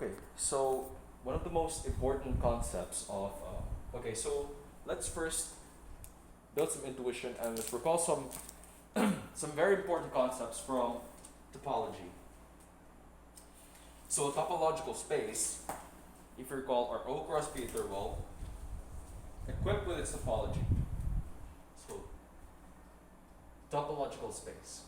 Okay, so one of the most important concepts of okay, so let's first build some intuition and let's recall some some very important concepts from topology. So a topological space, if you recall, our O cross P interval equipped with its topology. So topological space.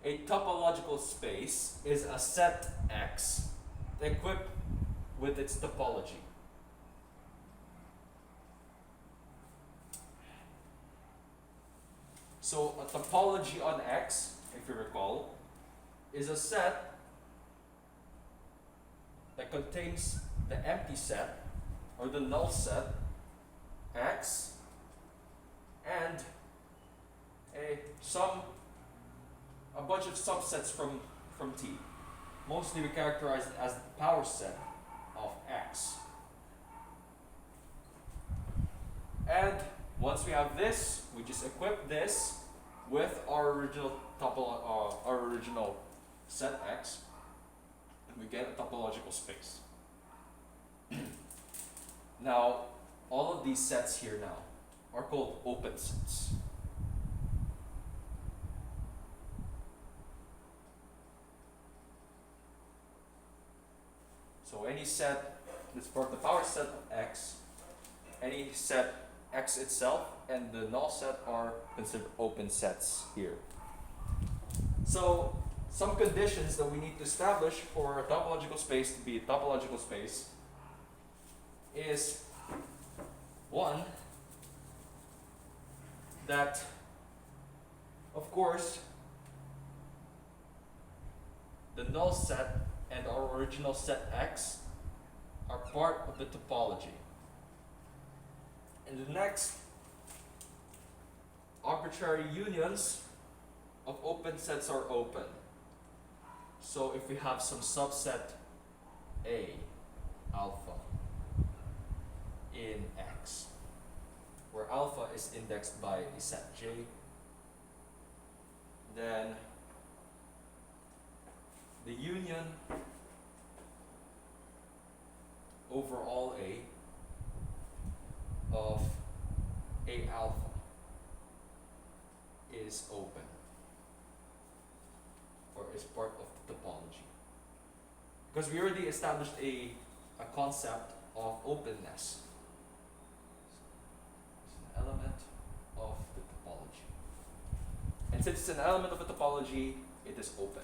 A topological space is a set X equipped with its topology. So a topology on X, if you recall, is a set that contains the empty set or the null set X and a bunch of subsets from T. Mostly we characterize it as the power set of X. And once we have this, we just equip this with our original set X, and we get a topological space. Now, all of these sets here now are called open sets. So any set that's part of the power set of X, any set X itself, and the null set are considered open sets here. So some conditions that we need to establish for a topological space to be a topological space is one, that of course the null set and our original set X are part of the topology. And the next, arbitrary unions of open sets are open. So if we have some subset A, alpha, in X, where alpha is indexed by a set J, then the union over all A of A alpha is open, or is part of the topology. Because we already established a concept of openness. It's an element of the topology. And since it's an element of a topology, it is open.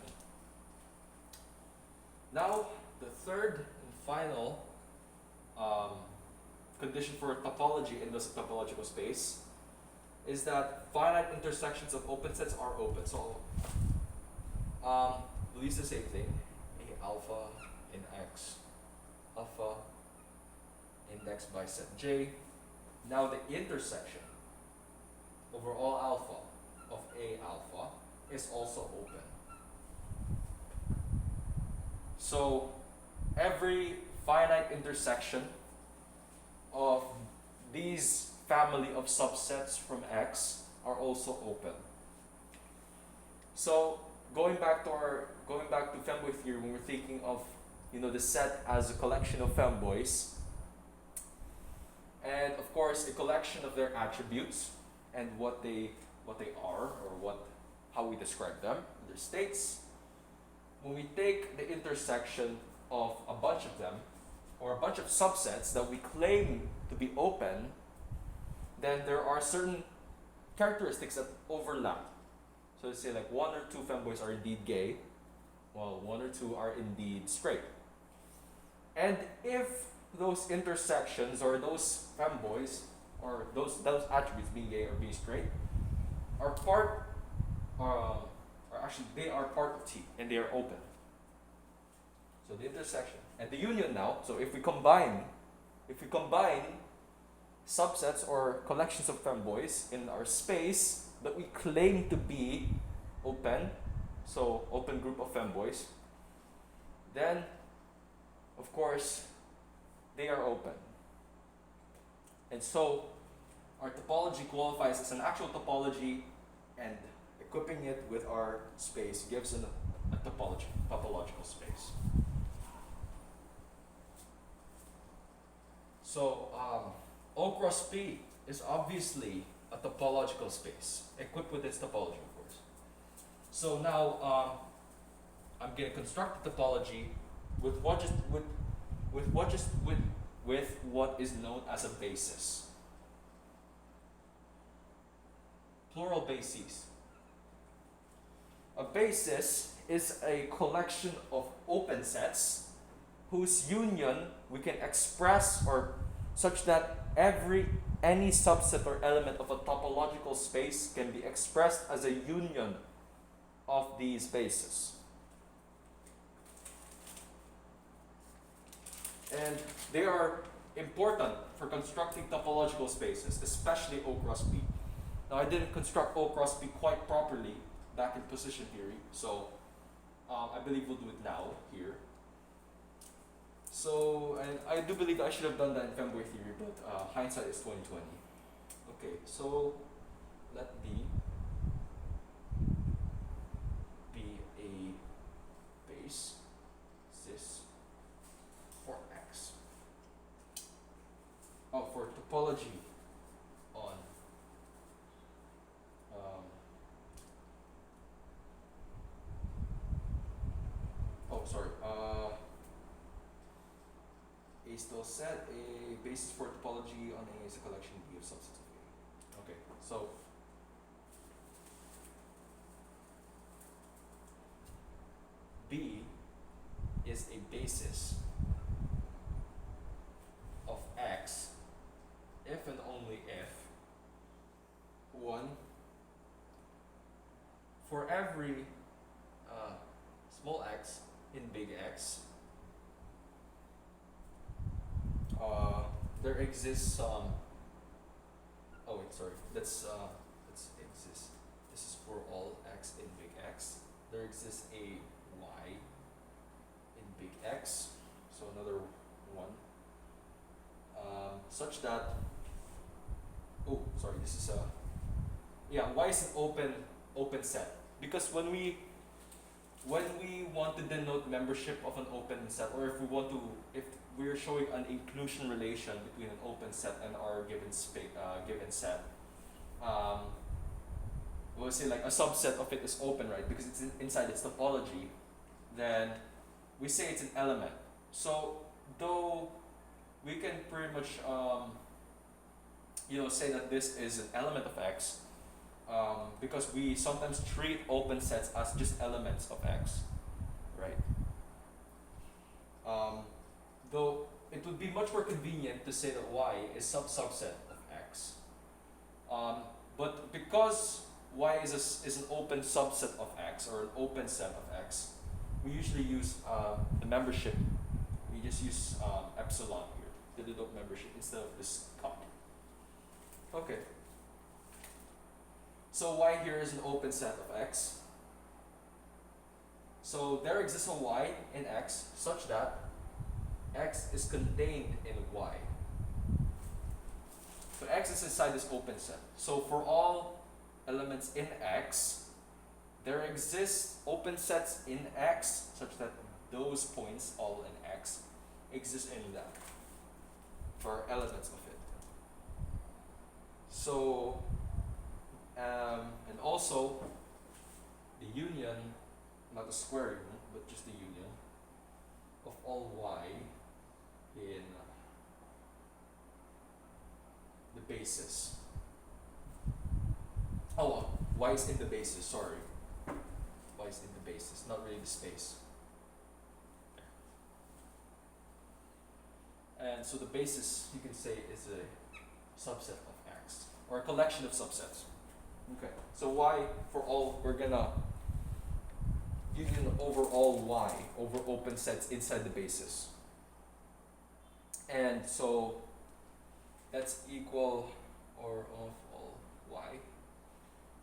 Now, the third and final condition for topology in this topological space is that finite intersections of open sets are open. So we'll use the same thing. A alpha in X, alpha indexed by set J. Now the intersection over all alpha of A alpha is also open. So every finite intersection of these family of subsets from X are also open. So going back to Femboy theory, when we're thinking of the set as a collection of femboys, and of course a collection of their attributes and what they are, or how we describe them, their states. When we take the intersection of a bunch of them, or a bunch of subsets that we claim to be open, then there are certain characteristics that overlap. So let's say like one or two femboys are indeed gay, while one or two are indeed straight. And if those intersections, or those femboys, or those attributes, being gay or being straight, are part, or actually they are part of T, and they are open. So the intersection and the union now. So if we combine subsets or collections of femboys in our space that we claim to be open, so open group of femboys, then of course they are open. And so our topology qualifies as an actual topology, and equipping it with our space gives a topological space. So O cross P is obviously a topological space, equipped with its topology, of course. So now I'm going to construct the topology with what is known as a basis. Plural bases. A basis is a collection of open sets whose union we can express or such that any subset or element of a topological space can be expressed as a union of these bases. And they are important for constructing topological spaces, especially O cross P. Now I didn't construct O cross P quite properly back in position theory, so I believe we'll do it now here. So, and I do believe I should have done that in Femboy theory, but hindsight is 2020. Okay, so let B be a base cis for X. Oh, for topology on A still set a basis for topology on A is a collection B of subsets of A. Okay, so B is a basis of X if and only if one for every small x in big X there exists some let's exist. This is for all x in big X. There exists a y in big X, so another one, such that this is y is an open set, because when we want to denote membership of an open set, or if we're showing an inclusion relation between an open set and our given set, we'll say like a subset of it is open, right? Because it's inside its topology, then we say it's an element. So though we can pretty much say that this is an element of X, because we sometimes treat open sets as just elements of X, right? Though it would be much more convenient to say that Y is subset of X. But because Y is an open subset of X, or an open set of X, we usually use the membership. We just use epsilon here to denote membership instead of this cup. Okay. So Y here is an open set of X. So there exists a Y in X such that X is contained in Y. So X is inside this open set. So for all elements in X, there exist open sets in X such that those points, all in X, exist in that for elements of it. So, and also the union, not the square union, but just the union of all Y in the basis. Y is in the basis, sorry. Y is in the basis, not really the space. And so the basis, you can say, is a subset of X, or a collection of subsets. Okay, so Y for all, we're gonna union over all Y, over open sets inside the basis. And so that's equal or of all Y,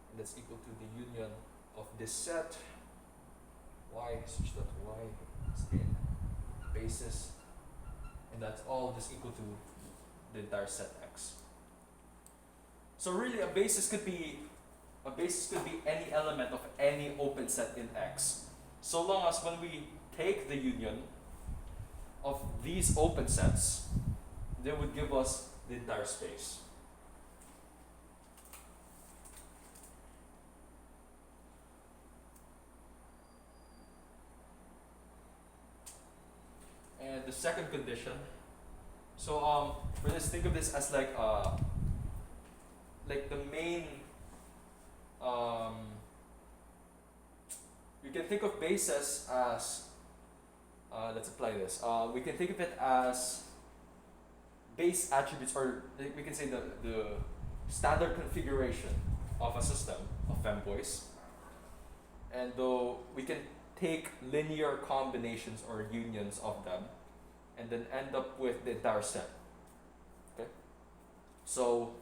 and that's equal to the union of this set Y such that Y is in basis, and that's all just equal to the entire set X. So really a basis could be any element of any open set in X, so long as when we take the union of these open sets, they would give us the entire space. And the second condition, so for this, think of this as like the main, you can think of basis as, let's apply this, we can think of it as base attributes, or we can say the standard configuration of a system of femboys. And though we can take linear combinations or unions of them and then end up with the entire set. Okay? So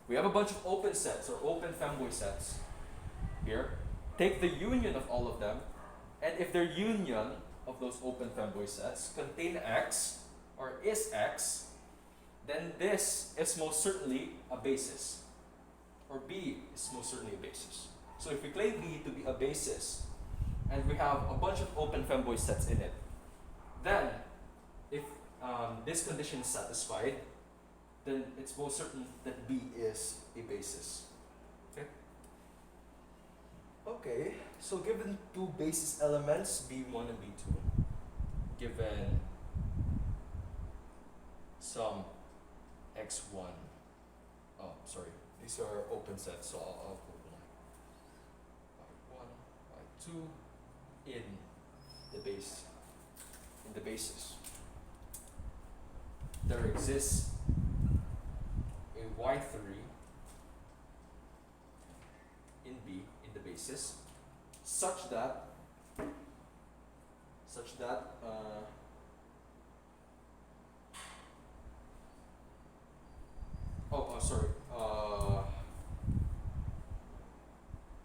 we have a bunch of open sets or open femboy sets here. Take the union of all of them, and if their union of those open femboy sets contain X or is X, then this is most certainly a basis, or B is most certainly a basis. So if we claim B to be a basis, and we have a bunch of open femboy sets in it, then if this condition is satisfied, then it's most certain that B is a basis. Okay? Okay, so given two basis elements, B1 and B2, given some X1, oh, sorry, these are open sets, so I'll put Y1, Y2 in the basis. There exists a Y3 in B in the basis such that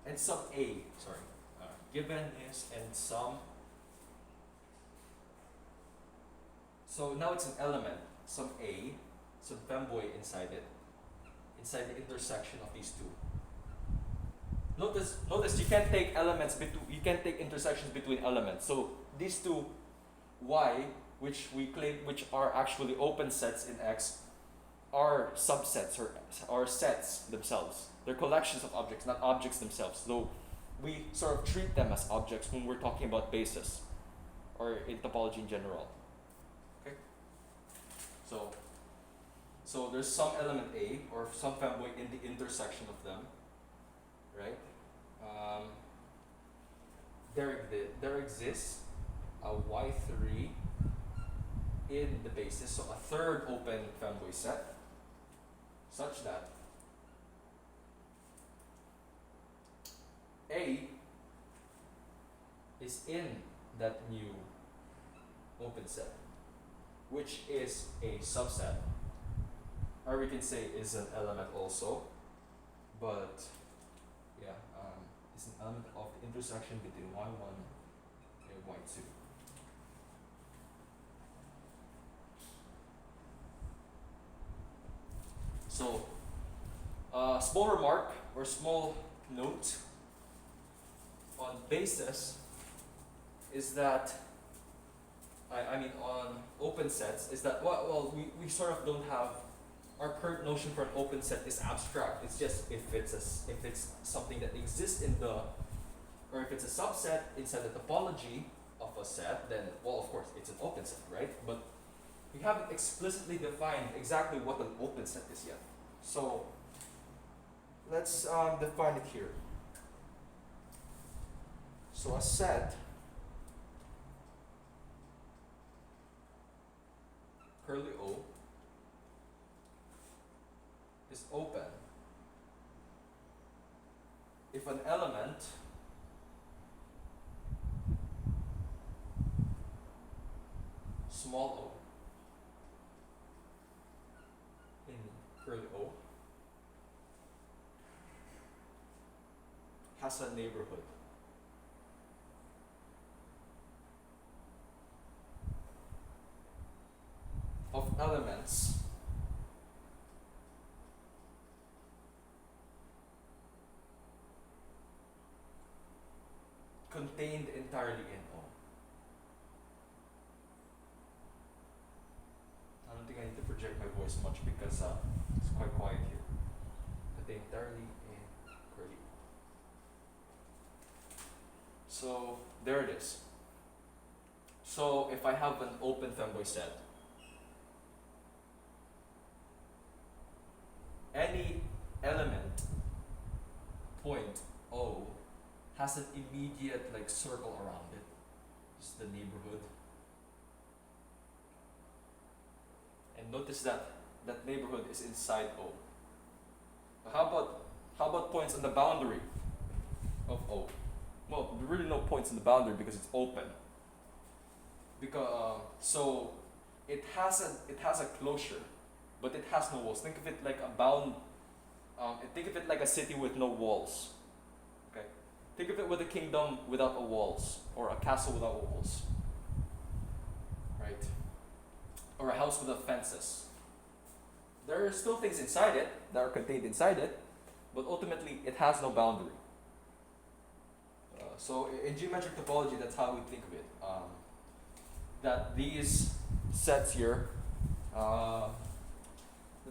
and some A, given is and some, so now it's an element, some A, some femboy inside it, inside the intersection of these two. Notice you can't take you can't take intersections between elements. So these two Y, which we claim, which are actually open sets in X, are subsets or sets themselves. They're collections of objects, not objects themselves. So we sort of treat them as objects when we're talking about basis, or in topology in general. Okay. So there's some element A or some femboy in the intersection of them, right? There exists a Y3 in the basis, so a third open femboy set, such that A is in that new open set, which is a subset, or we can say is an element also, but yeah, it's an element of the intersection between Y1 and Y2. So, small remark or small note on basis is that, I mean on open sets, is that, well we sort of don't have, our current notion for an open set is abstract. It's just if it's something that exists in the, or if it's a subset inside the topology of a set, then, well, of course, it's an open set, right? But we haven't explicitly defined exactly what an open set is yet. So let's define it here. So a set curly O is open if an element small o in curly O has a neighborhood of elements contained entirely in O. I don't think I need to project my voice much because it's quite quiet here. Contained entirely in curly O. So there it is. So if I have an open femboy set, any element point O has an immediate like circle around it. Just the neighborhood. And notice that that neighborhood is inside O. But how about points on the boundary of O? Well, there are really no points in the boundary because it's open. Because so it has a closure, but it has no walls. Think of it like a bound. Think of it like a city with no walls. Okay. Think of it with a kingdom without walls, or a castle without walls. Right. Or a house without fences. There are still things inside it that are contained inside it, but ultimately it has no boundary. So in geometric topology, that's how we think of it. That these sets here, that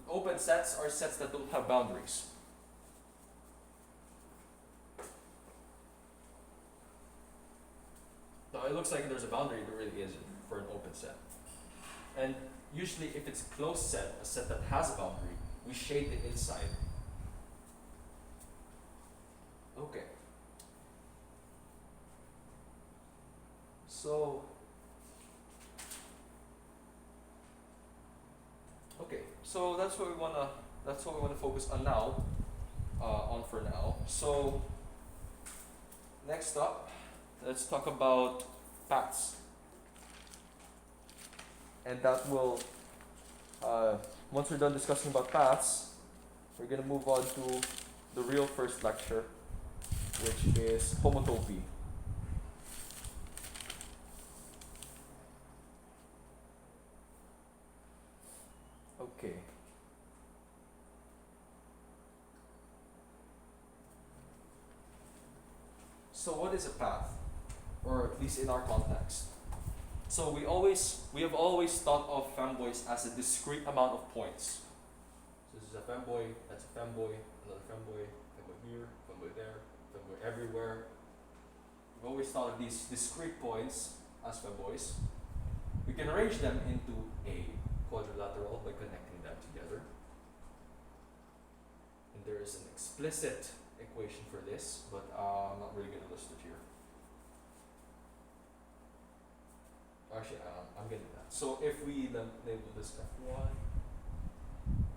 open sets are sets that don't have boundaries. So it looks like there's a boundary, there really isn't for an open set. And usually if it's a closed set, a set that has a boundary, we shade the inside. Okay. So, okay, so that's what we wanna focus on now, for now. So next up, let's talk about paths, and that will once we're done discussing about paths, we're gonna move on to the real first lecture, which is homotopy. Okay. So what is a path? Or at least in our context. So we have always thought of femboys as a discrete amount of points. So this is a femboy, that's a femboy, another femboy, femboy here, femboy there, femboy everywhere. We've always thought of these discrete points as femboys. We can arrange them into a quadrilateral by connecting them together. And there is an explicit equation for this, but I'm not really going to list it here. Actually, I'm going to do that. So if we label this F1,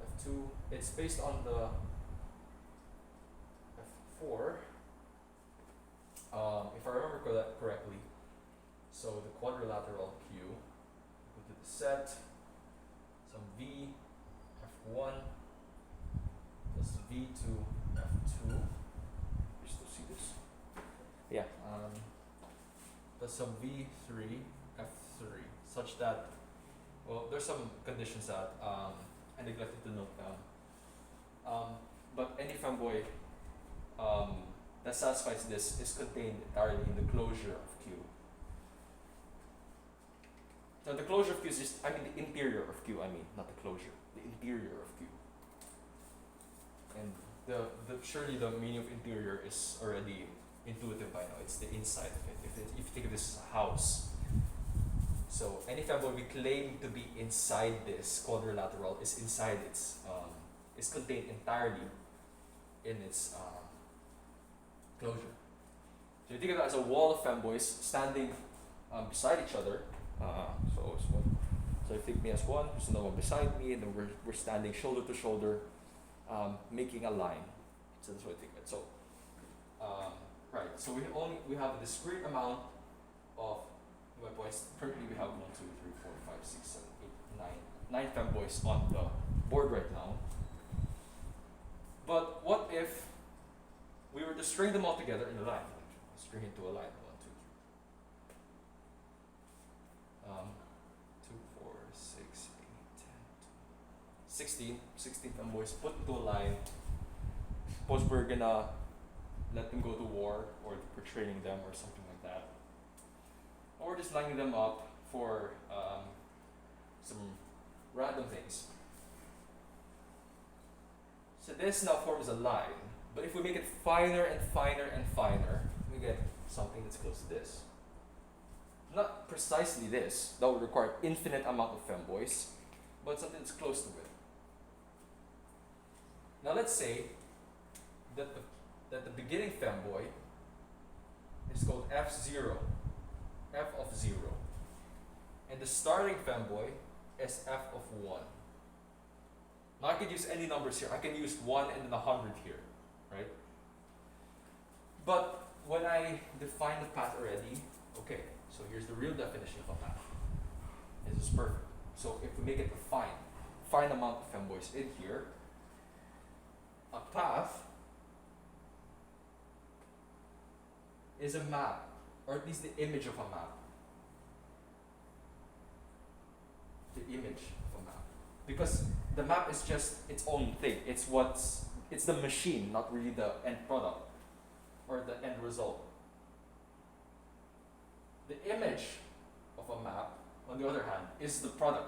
F2, it's based on the F4. If I remember correctly, so the quadrilateral Q, go to the set, some V, F1, plus V to F2. You still see this? Yeah. Plus some V3, F3, such that, well, there's some conditions that I neglected to note down. But any femboy that satisfies this is contained entirely in the closure of Q. Now the closure of Q is just, the interior of Q, not the closure, the interior of Q. And surely the meaning of interior is already intuitive by now, it's the inside of it. If you think of this as a house. So any femboy we claim to be inside this quadrilateral is inside its, is contained entirely in its closure. So you think of it as a wall of femboys standing beside each other. So you think me as one, there's another one beside me, and then we're standing shoulder to shoulder, making a line. So that's what I think of it. So right. So we have a discrete amount of points. Currently we have 1, 2, 3, 4, 5, 6, 7, 8, 9 femboys on the board right now. But what if we were to string them all together in a line? String into a line. 1, 2, 4, 6, 8, 10, 16 femboys put into a line. Suppose we're gonna let them go to war, or we're training them or something like that. Or just lining them up for some random things. So this now forms a line, but if we make it finer and finer and finer, we get something that's close to this. Not precisely this, that would require infinite amount of femboys, but something that's close to it. Now let's say that the beginning femboy is called F0, F of 0. And the starting femboy is F of 1. Now I could use any numbers here. I can use 1 and then 100 here, right? But when I define the path already, okay, so here's the real definition of a path. This is perfect. So if we make it a fine amount of femboys in here, a path is a map, or at least the image of a map. The image of a map. Because the map is just its own thing. It's the machine, not really the end product or the end result. The image of a map, on the other hand, is the product.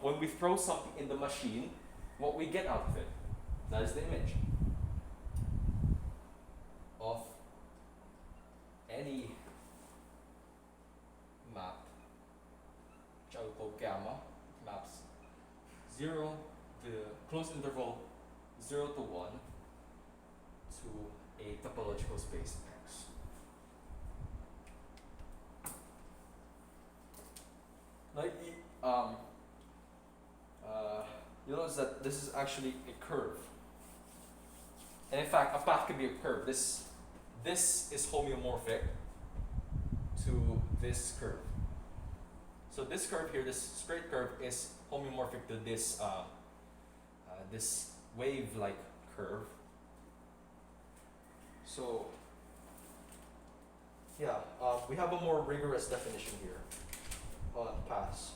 When we throw something in the machine, what we get out of it, that is the image of any map, which I will call gamma, maps 0, the closed interval 0 to 1 to a topological space X. Now, you notice that this is actually a curve. And in fact, a path can be a curve. This is homeomorphic to this curve. So this curve here, this straight curve, is homeomorphic to this this wave-like curve. So yeah, we have a more rigorous definition here on paths.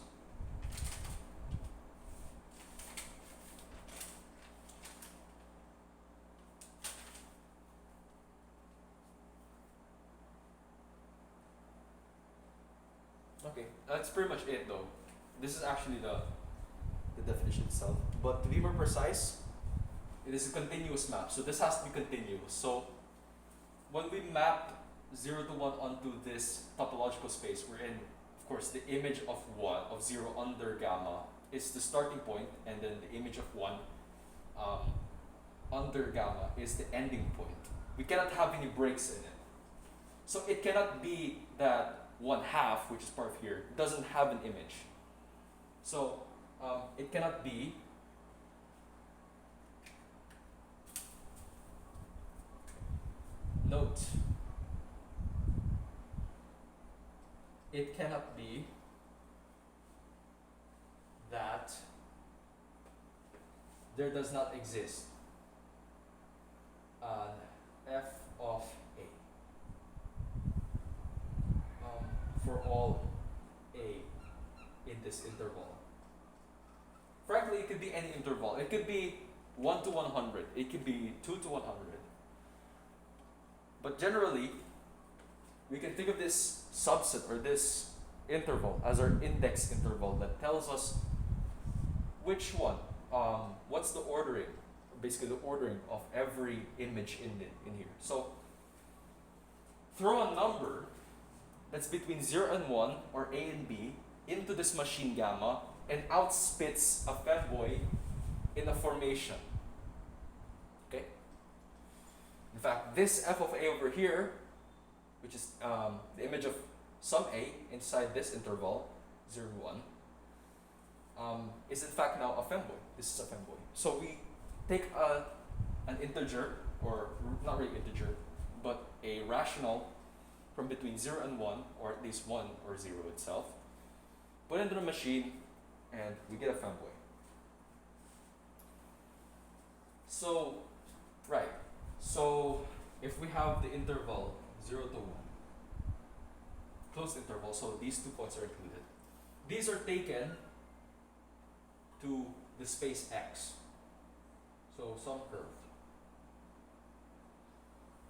Okay, that's pretty much it though. This is actually the definition itself. But to be more precise, it is a continuous map. So this has to be continuous. So when we map 0 to 1 onto this topological space, we're in, of course, the image of 0 under gamma is the starting point, and then the image of 1 under gamma is the ending point. We cannot have any breaks in it. So it cannot be that 1/2, which is part of here, doesn't have an image. So it cannot be note. It cannot be that there does not exist an f of a for all a in this interval. Frankly, it could be any interval. It could be 1 to 100. It could be 2 to 100. But generally, we can think of this subset or this interval as our index interval that tells us which one, what's the ordering, basically the ordering of every image in here. So throw a number that's between 0 and 1, or A and B, into this machine gamma, and outspits a femboy in a formation. Okay? In fact, this f of a over here, which is the image of some a inside this interval, 0 to 1, is in fact now a femboy. This is a femboy. So we take an integer, or not really integer, but a rational from between 0 and 1, or at least 1 or 0 itself, put it into the machine, and we get a femboy. So, right. So if we have the interval 0 to 1, closed interval, so these 2 points are included. These are taken to the space X. So some curve.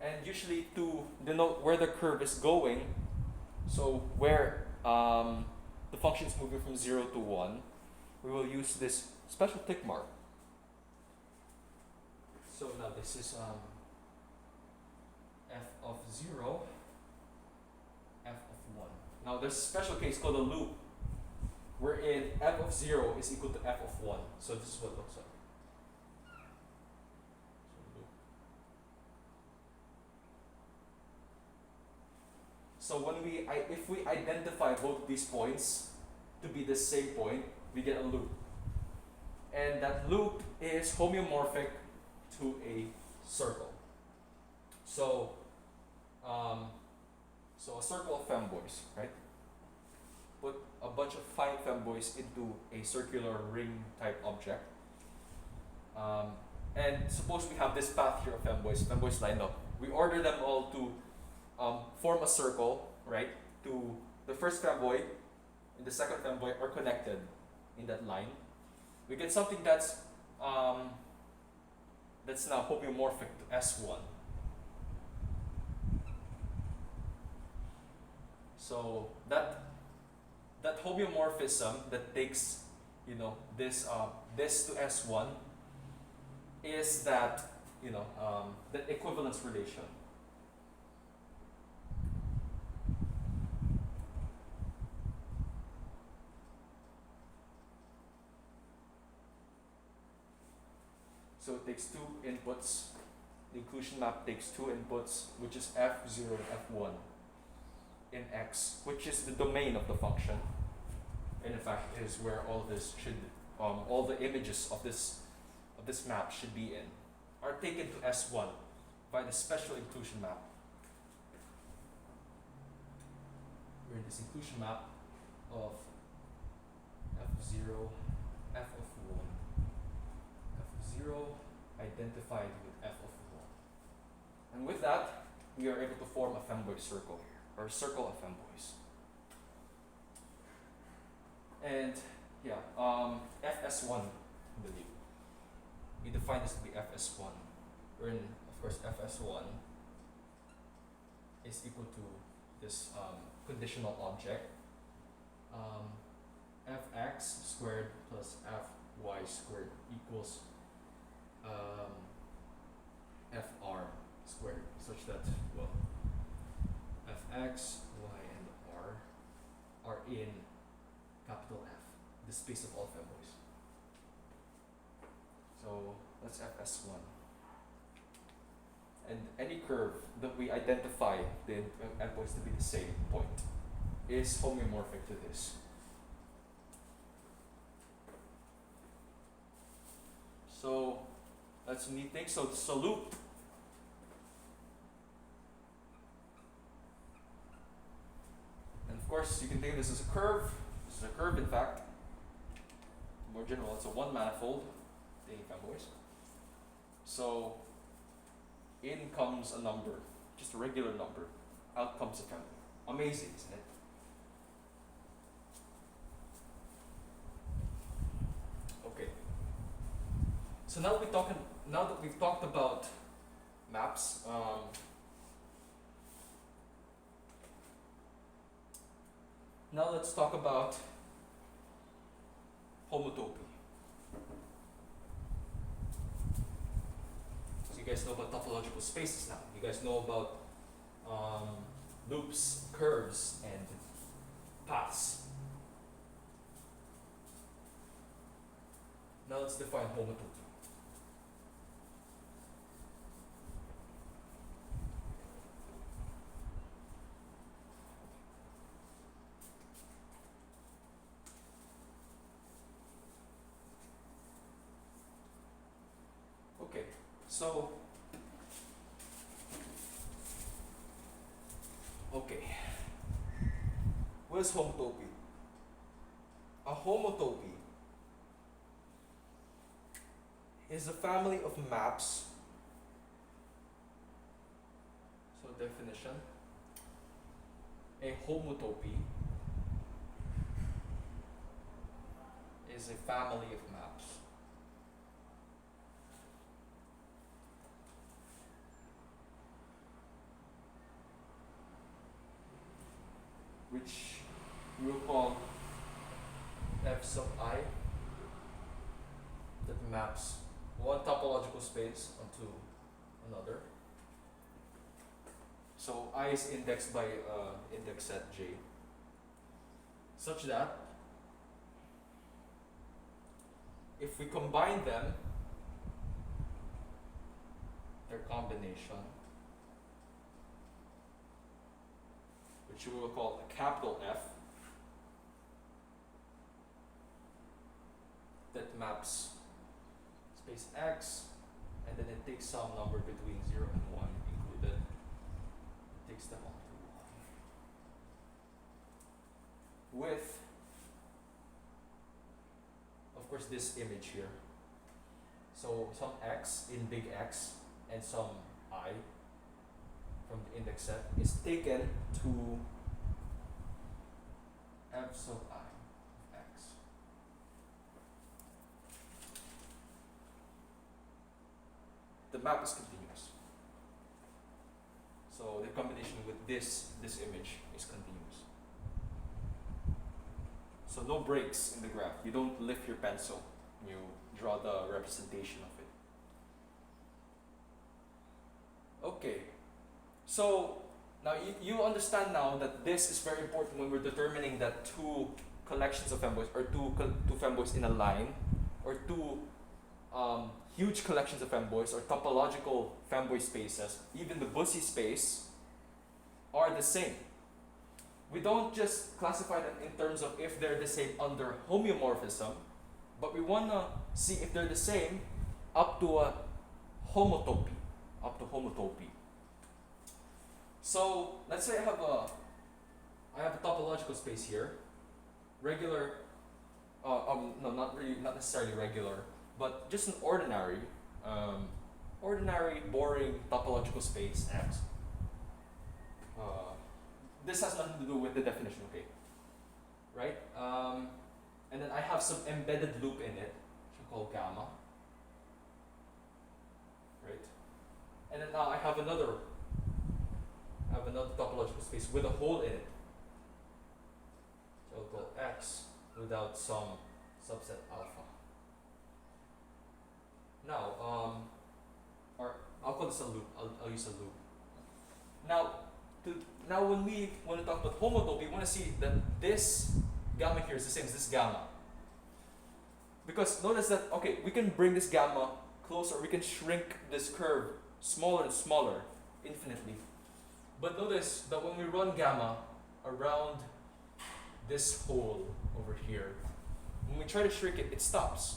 And usually to denote where the curve is going, so where the function is moving from 0 to 1, we will use this special tick mark. So now this is f of 0, f of 1. Now there's a special case called a loop, wherein f of 0 is equal to f of 1. So this is what it looks like. So when if we identify both these points to be the same point, we get a loop. And that loop is homeomorphic to a circle. So, so a circle of femboys, right? Put a bunch of fine femboys into a circular ring type object. And suppose we have this path here of femboys lined up. We order them all to form a circle, right? To the first femboy and the second femboy are connected in that line. We get something that's now homeomorphic to S1. So that homeomorphism that takes this to S1 is that that equivalence relation. So it takes two inputs. The inclusion map takes two inputs, which is f0 and f1 in X, which is the domain of the function. And in fact is where all this should all the images of this map should be in, are taken to S1 by the special inclusion map. We're in this inclusion map of f0, f of 1, f0 identified with f of 1. And with that, we are able to form a femboy circle, or a circle of femboys. And yeah, fs1, I believe. We define this to be fs1, wherein, of course, fs1 is equal to this conditional object, fx squared plus fy squared equals fr squared, such that, well, fx, y, and r are in capital F, the space of all femboys. So that's fs1. And any curve that we identify the endpoints to be the same point is homeomorphic to this. So that's a neat thing. So it's a loop. And of course, you can think of this as a curve. This is a curve, in fact. More general, it's a one manifold, the femboys. So in comes a number, just a regular number. Out comes a femboy. Amazing, isn't it? Okay. So now that we've talked about maps, now let's talk about homotopy. So you guys know about topological spaces now. You guys know about loops, curves, and paths. Now let's define homotopy. Okay, so, what is homotopy? A homotopy is a family of maps. So definition, a homotopy is a family of maps. which we will call f sub I, that maps one topological space onto another. So I is indexed by index set J, such that if we combine them, their combination, which we will call a capital F, that maps space X, and then it takes some number between 0 and 1 included. It takes them all to 1. With, of course, this image here. So some X in big X and some I from the index set is taken to f sub I of X. The map is continuous. So the combination with this image is continuous. So no breaks in the graph. You don't lift your pencil when you draw the representation of it. Okay, so now you understand now that this is very important when we're determining that two collections of femboys, or two femboys in a line, or two huge collections of femboys, or topological femboy spaces, even the Bussy space, are the same. We don't just classify them in terms of if they're the same under homeomorphism, but we want to see if they're the same up to a homotopy. So let's say I have a topological space here, regular, no, not necessarily regular, but just an ordinary boring topological space X. This has nothing to do with the definition, okay? Right? And then I have some embedded loop in it, which we call gamma. Right? And then now I have another topological space with a hole in it. So I'll call X without some subset alpha. Now, or I'll call this a loop. I'll use a loop. Now, when we want to talk about homotopy, we want to see that this gamma here is the same as this gamma. Because notice that, okay, we can bring this gamma closer, we can shrink this curve smaller and smaller infinitely. But notice that when we run gamma around this hole over here, when we try to shrink it, it stops.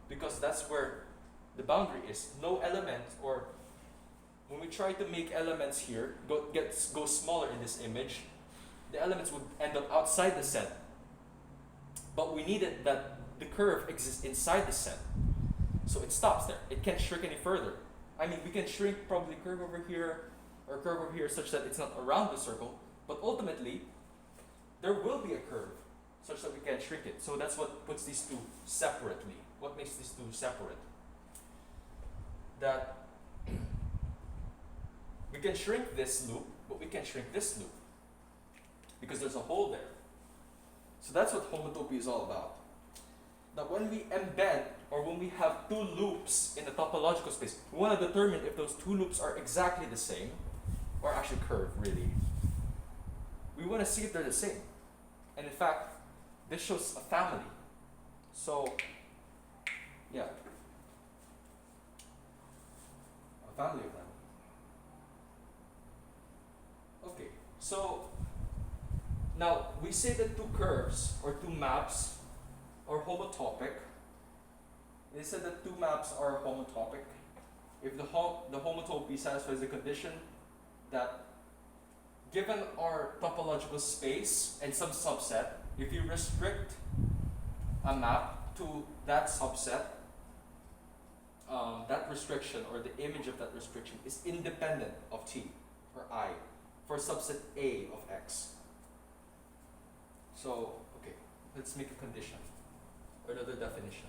Because that's where the boundary is. No element, or when we try to make elements here go smaller in this image, the elements would end up outside the set. But we needed that the curve exists inside the set. So it stops there. It can't shrink any further. I mean, we can shrink probably curve over here or curve over here such that it's not around the circle, but ultimately there will be a curve such that we can shrink it. So that's what puts these two separately. What makes these two separate? That we can shrink this loop, but we can't shrink this loop because there's a hole there. So that's what homotopy is all about. That when we embed, or when we have two loops in the topological space, we want to determine if those two loops are exactly the same, or actually curved, really. We want to see if they're the same. And in fact, this shows a family. So, yeah. A family of them. Okay, so now we say that two curves or two maps are homotopic. They said that two maps are homotopic if the homotopy satisfies the condition that given our topological space and some subset, if you restrict a map to that subset, that restriction or the image of that restriction is independent of T or I for subset A of X. So, okay, let's make a condition or another definition.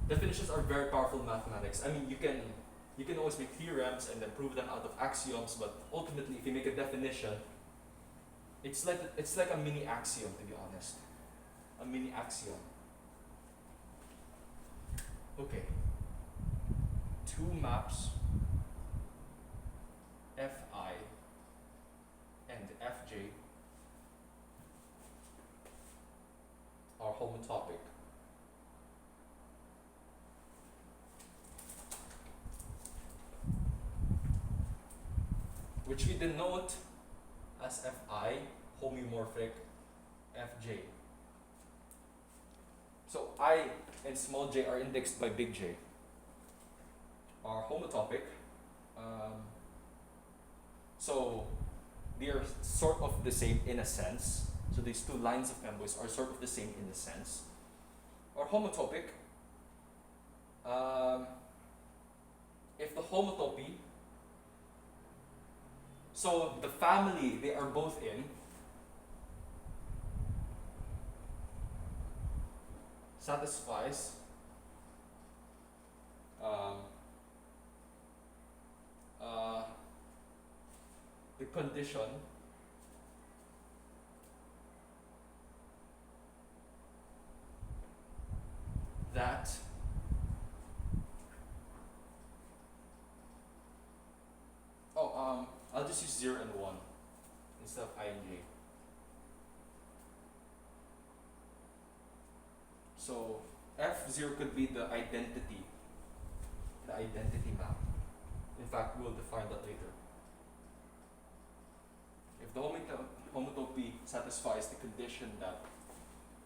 Definitions are very powerful in mathematics. I mean, you can always make theorems and then prove them out of axioms, but ultimately, if you make a definition, It's like a mini axiom, to be honest. A mini axiom. Okay. Two maps Fi and Fj are homotopic. Which we denote as Fi homeomorphic Fj. So I and small j are indexed by big J. Are homotopic. So they are sort of the same in a sense. So these two lines of femboys are sort of the same in a sense. Or homotopic. If the homotopy, so the family they are both in, satisfies the condition that I'll just use 0 and 1 instead of I and j. So F0 could be the identity map. In fact, we'll define that later. If the homotopy satisfies the condition that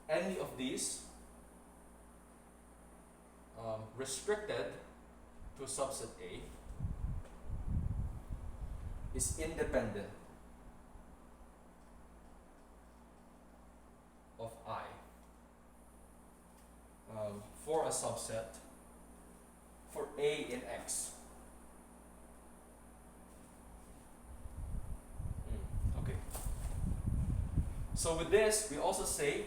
any of these restricted to a subset A is independent of I for a subset for A in X. Okay. So with this, we also say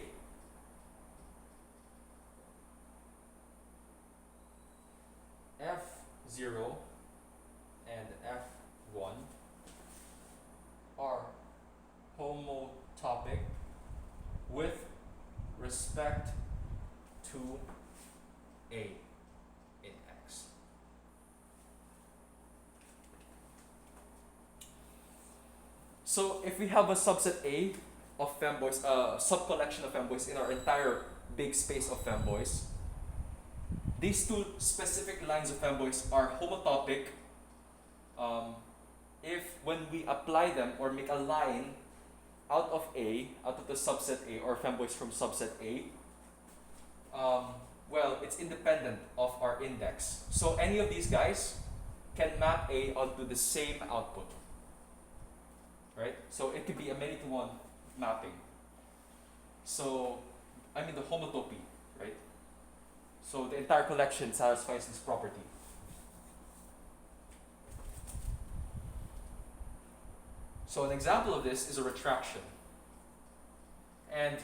F0 and F1 are homotopic with respect to A in X. So if we have a subset A of femboys, subcollection of femboys in our entire big space of femboys, these two specific lines of femboys are homotopic if when we apply them or make a line out of the subset A or femboys from subset A, well, it's independent of our index. So any of these guys can map A onto the same output, right? So it could be a many-to-one mapping. So, I mean the homotopy, right? So the entire collection satisfies this property. So an example of this is a retraction and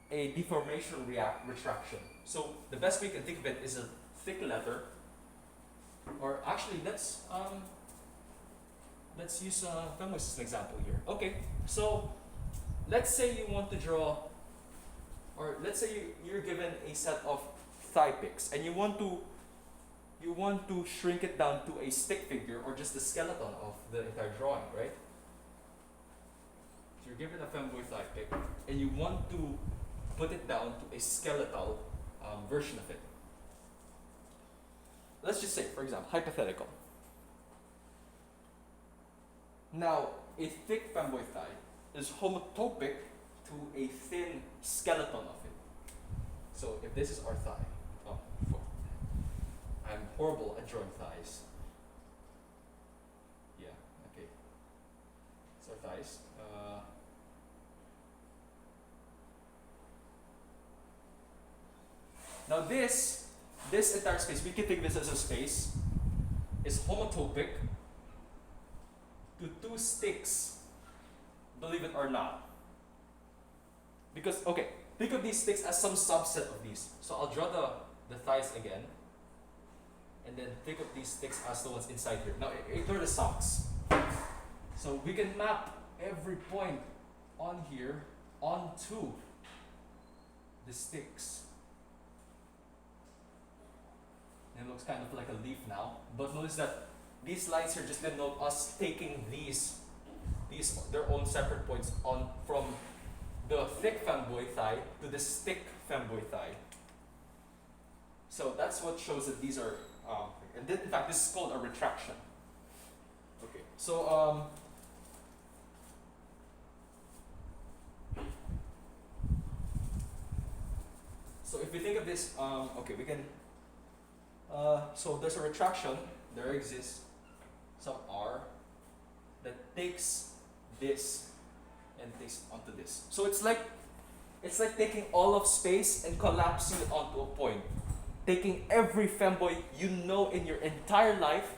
a deformation retraction. So the best way you can think of it is a thick letter, or actually let's use femboys as an example here. Okay, so let's say you want to draw, or let's say you're given a set of thigh pics and you want to shrink it down to a stick figure or just the skeleton of the entire drawing, right? So you're given a femboy thigh pic and you want to put it down to a skeletal version of it. Let's just say, for example, hypothetical. Now, a thick femboy thigh is homotopic to a thin skeleton of it. So if this is our thigh, I'm horrible at drawing thighs. Yeah, okay. So thighs. Now this entire space, we can think of this as a space, is homotopic to two sticks, believe it or not. Because, okay, think of these sticks as some subset of these. So I'll draw the thighs again. And then think of these sticks as the ones inside here. Now ignore the socks. So we can map every point on here onto the sticks. And it looks kind of like a leaf now, but notice that these lines here just denote us taking these their own separate points on from the thick femboid thigh to the stick femboid thigh. So that's what shows that these are, and then, in fact, this is called a retraction. Okay, so so if we think of this, okay, we can. So there's a retraction. There exists some R that takes this and takes onto this. So it's like taking all of space and collapsing it onto a point. Taking every femboid you know in your entire life,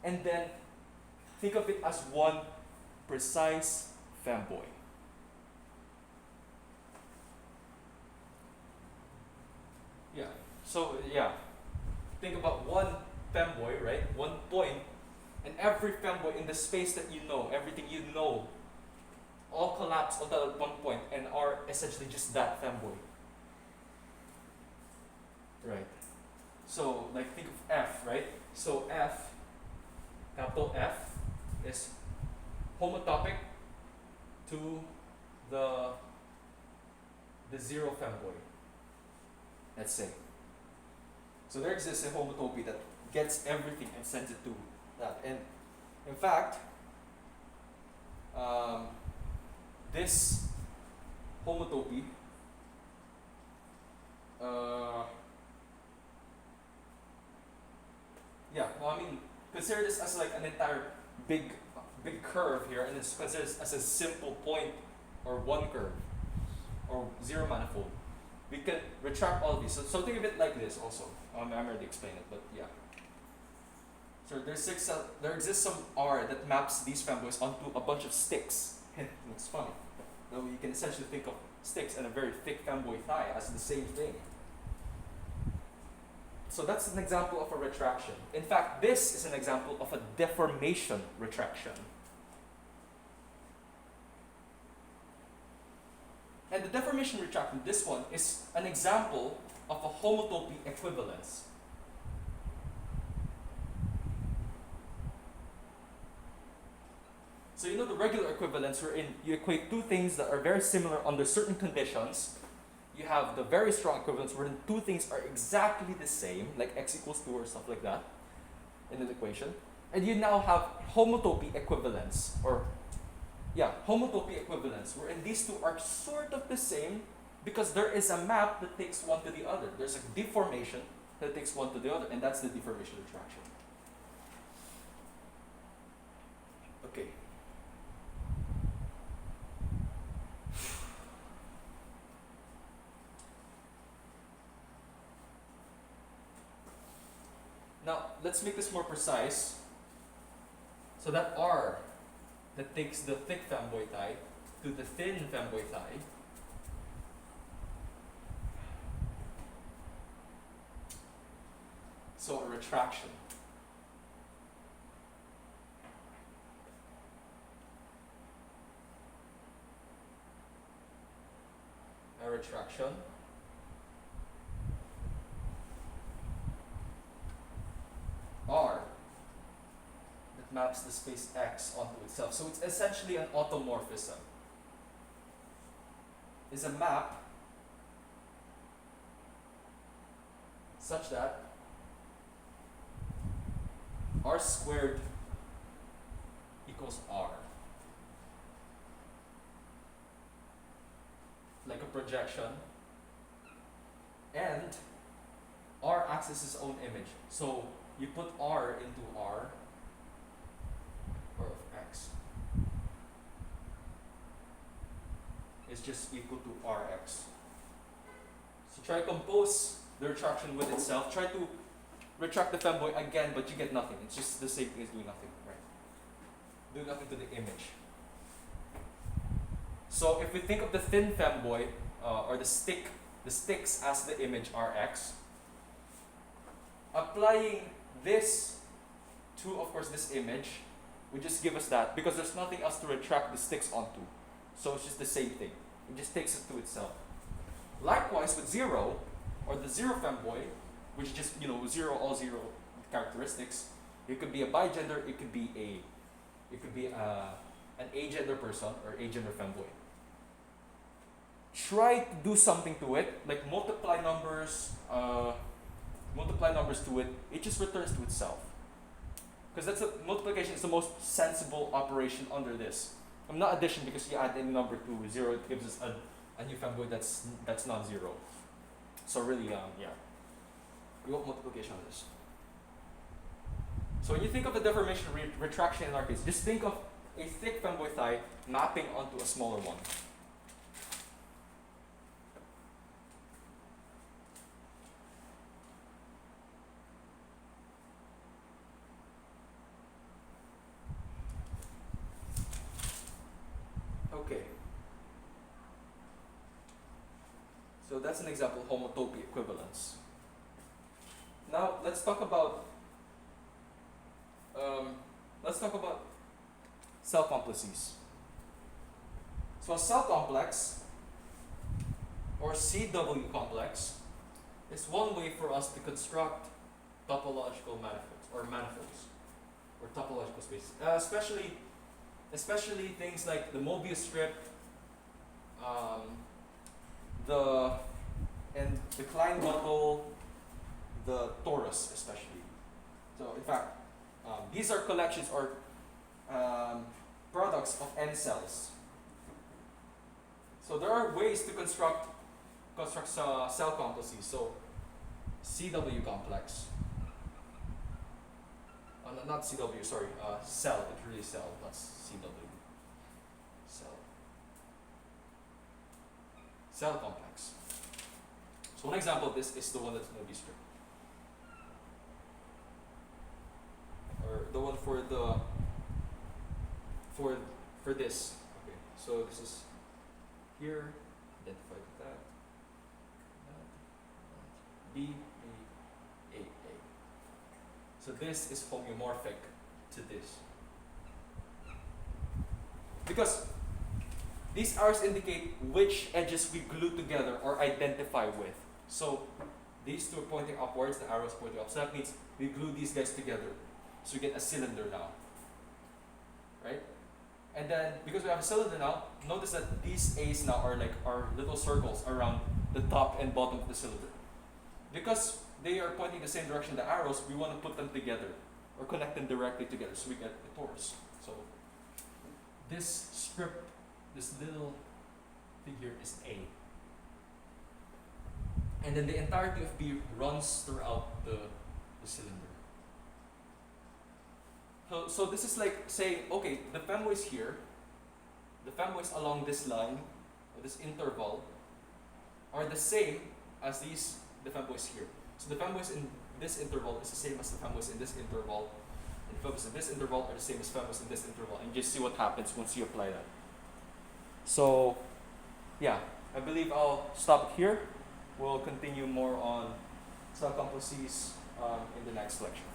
and then think of it as one precise femboid. Yeah. So yeah, think about one femboid, right? One point, and every femboid in the space that you know, everything you know, all collapse onto that one point and are essentially just that femboid. Right. So like think of F, right? So F, capital F, is homotopic to the zero femboid, let's say. So there exists a homotopy that gets everything and sends it to that. And in fact, this homotopy yeah, well, I mean, consider this as like an entire big curve here, and it's considered as a simple point or one curve or zero manifold. We can retract all of these. So think of it like this also. I already explained it, but yeah. So there exists some R that maps these femboids onto a bunch of sticks. It's funny. Though you can essentially think of sticks and a very thick femboid thigh as the same thing. So that's an example of a retraction. In fact, this is an example of a deformation retraction. And the deformation retraction, this one, is an example of a homotopy equivalence. So you know the regular equivalence wherein you equate two things that are very similar under certain conditions. You have the very strong equivalence wherein two things are exactly the same, like x equals 2 or stuff like that in an equation. And you now have homotopy equivalence, or yeah, homotopy equivalence, wherein these two are sort of the same because there is a map that takes one to the other. There's a deformation that takes one to the other, and that's the deformation retraction. Okay. Now, let's make this more precise. So that R that takes the thick femboid thigh to the thin femboid thigh so a retraction. A retraction. R that maps the space X onto itself. So it's essentially an automorphism. Is a map such that R squared equals R. Like a projection. And R acts as its own image. So you put R into R, or of X, is just equal to Rx. So try to compose the retraction with itself. Try to retract the femboid again, but you get nothing. It's just the same thing as doing nothing, right? Do nothing to the image. So if we think of the thin femboid, or the sticks as the image Rx, applying this to, of course, this image would just give us that, because there's nothing else to retract the sticks onto. So it's just the same thing. It just takes it to itself. Likewise with 0, or the 0 femboy, which is just, zero, all 0 characteristics. It could be a bigender, it could be an agender person or agender femboy. Try to do something to it, like multiply numbers to it. It just returns to itself. Because multiplication is the most sensible operation under this. Not addition, because you add any number to 0, it gives us a new femboy that's non-zero. So really, we want multiplication on this. So when you think of the deformation retraction in our case, just think of a thick femboy thigh mapping onto a smaller one. Okay. So that's an example of homotopy equivalence. Now let's talk about cell complexes. So a cell complex or CW complex is one way for us to construct topological manifolds or topological spaces, especially things like the Mobius strip, the Klein bundle, the torus especially. So in fact, these are collections or products of n cells. So there are ways to construct cell complexes. So CW complex. Not CW, sorry, cell. It's really cell, not CW. Cell complex. So one example of this is the one that's Mobius strip. Or the one for this. Okay, so this is here, identified with that. B, A, A, A. So this is homeomorphic to this. Because these arrows indicate which edges we glue together or identify with. So these two are pointing upwards, the arrows pointing up. So that means we glue these guys together. So we get a cylinder now. Right? And then because we have a cylinder now, notice that these A's now are little circles around the top and bottom of the cylinder. Because they are pointing the same direction, the arrows, we want to put them together or connect them directly together so we get the torus. So this strip, this little figure is A. And then the entirety of B runs throughout the cylinder. So this is like saying, okay, the femboys here, the femboys along this line, or this interval, are the same as the femboys here. So the femboys in this interval is the same as the femboys in this interval, and the femboys in this interval are the same as femboys in this interval, and just see what happens once you apply that. So, yeah, I believe I'll stop here. We'll continue more on cell complexes in the next lecture.